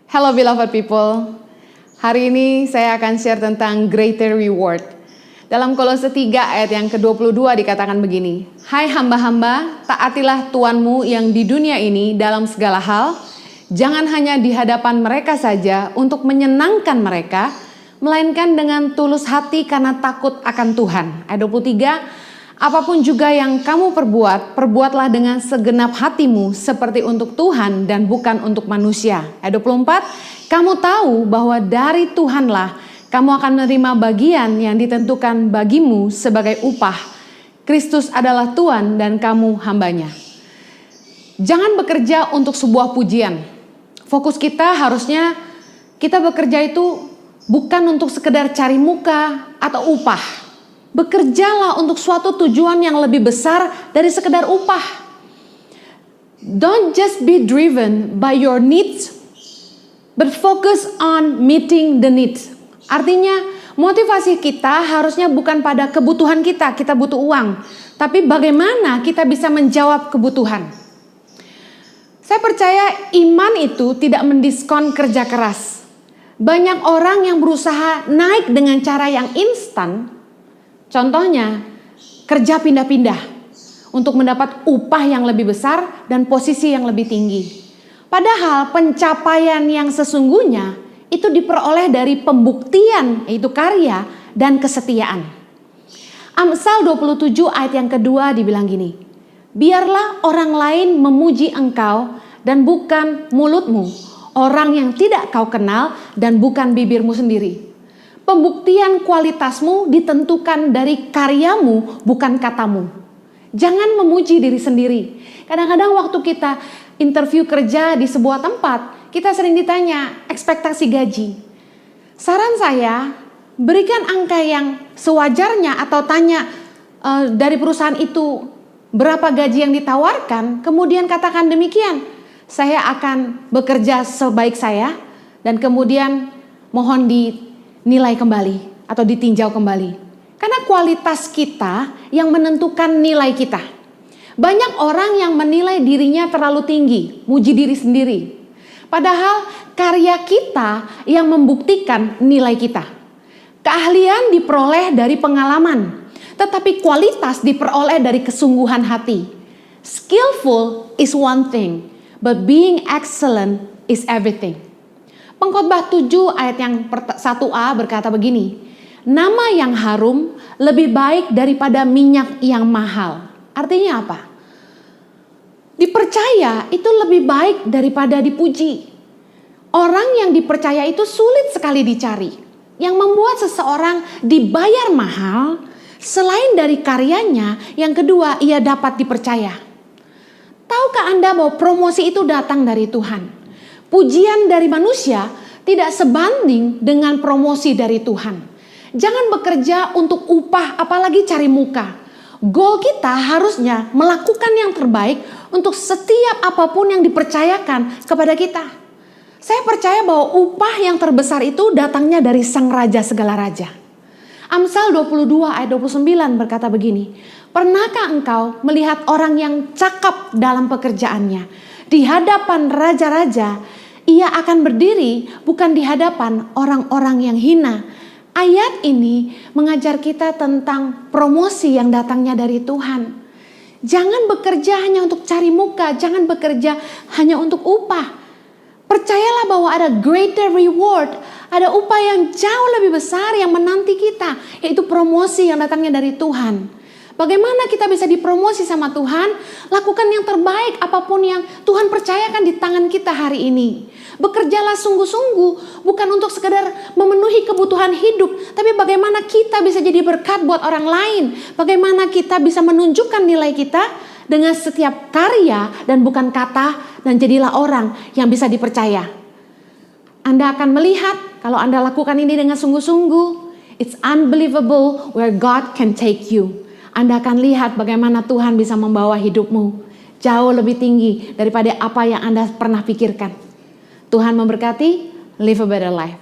Hello beloved people. Hari ini saya akan share tentang greater reward. Dalam Kolose 3 ayat yang ke-22 dikatakan begini. Hai hamba-hamba, taatilah Tuanmu yang di dunia ini dalam segala hal. Jangan hanya di hadapan mereka saja untuk menyenangkan mereka, melainkan dengan tulus hati karena takut akan Tuhan. Ayat 23. Apapun juga yang kamu perbuat, perbuatlah dengan segenap hatimu seperti untuk Tuhan dan bukan untuk manusia. Ayat 24, kamu tahu bahwa dari Tuhanlah kamu akan menerima bagian yang ditentukan bagimu sebagai upah. Kristus adalah Tuhan dan kamu hambanya. Jangan bekerja untuk sebuah pujian. Fokus kita harusnya kita bekerja itu bukan untuk sekedar cari muka atau upah. Bekerjalah untuk suatu tujuan yang lebih besar dari sekedar upah. Don't just be driven by your needs, but focus on meeting the needs. Artinya, motivasi kita harusnya bukan pada kebutuhan kita butuh uang, tapi bagaimana kita bisa menjawab kebutuhan. Saya percaya iman itu tidak mendiskon kerja keras. Banyak orang yang berusaha naik dengan cara yang instan. Contohnya, kerja pindah-pindah untuk mendapat upah yang lebih besar dan posisi yang lebih tinggi. Padahal pencapaian yang sesungguhnya itu diperoleh dari pembuktian, yaitu karya dan kesetiaan. Amsal 27 ayat yang kedua dibilang gini, biarlah orang lain memuji engkau dan bukan mulutmu, orang yang tidak kau kenal dan bukan bibirmu sendiri. Pembuktian kualitasmu ditentukan dari karyamu, bukan katamu. Jangan memuji diri sendiri. Kadang-kadang waktu kita interview kerja di sebuah tempat, kita sering ditanya ekspektasi gaji. Saran saya, berikan angka yang sewajarnya atau tanya dari perusahaan itu berapa gaji yang ditawarkan, kemudian katakan demikian. Saya akan bekerja sebaik saya dan kemudian mohon dinilai kembali atau ditinjau kembali. Karena kualitas kita yang menentukan nilai kita. Banyak orang yang menilai dirinya terlalu tinggi, muji diri sendiri. Padahal karya kita yang membuktikan nilai kita. Keahlian diperoleh dari pengalaman, tetapi kualitas diperoleh dari kesungguhan hati. Skillful is one thing, but being excellent is everything. Pengkhotbah 7 ayat yang 1a berkata begini, nama yang harum lebih baik daripada minyak yang mahal. Artinya apa? Dipercaya itu lebih baik daripada dipuji. Orang yang dipercaya itu sulit sekali dicari. Yang membuat seseorang dibayar mahal, selain dari karyanya, yang kedua ia dapat dipercaya. Tahukah Anda bahwa promosi itu datang dari Tuhan? Pujian dari manusia tidak sebanding dengan promosi dari Tuhan. Jangan bekerja untuk upah apalagi cari muka. Goal kita harusnya melakukan yang terbaik untuk setiap apapun yang dipercayakan kepada kita. Saya percaya bahwa upah yang terbesar itu datangnya dari Sang Raja segala raja. Amsal 22 ayat 29 berkata begini, pernahkah engkau melihat orang yang cakap dalam pekerjaannya? Di hadapan raja-raja, ia akan berdiri bukan di hadapan orang-orang yang hina. Ayat ini mengajar kita tentang promosi yang datangnya dari Tuhan. Jangan bekerja hanya untuk cari muka, jangan bekerja hanya untuk upah. Percayalah bahwa ada greater reward, ada upah yang jauh lebih besar yang menanti kita, yaitu promosi yang datangnya dari Tuhan. Bagaimana kita bisa dipromosi sama Tuhan? Lakukan yang terbaik apapun yang Tuhan percayakan di tangan kita hari ini. Bekerjalah sungguh-sungguh, bukan untuk sekedar memenuhi kebutuhan hidup, tapi bagaimana kita bisa jadi berkat buat orang lain. Bagaimana kita bisa menunjukkan nilai kita dengan setiap karya dan bukan kata, dan jadilah orang yang bisa dipercaya. Anda akan melihat kalau Anda lakukan ini dengan sungguh-sungguh, it's unbelievable where God can take you. Anda akan lihat bagaimana Tuhan bisa membawa hidupmu jauh lebih tinggi daripada apa yang Anda pernah pikirkan. Tuhan memberkati, live a better life.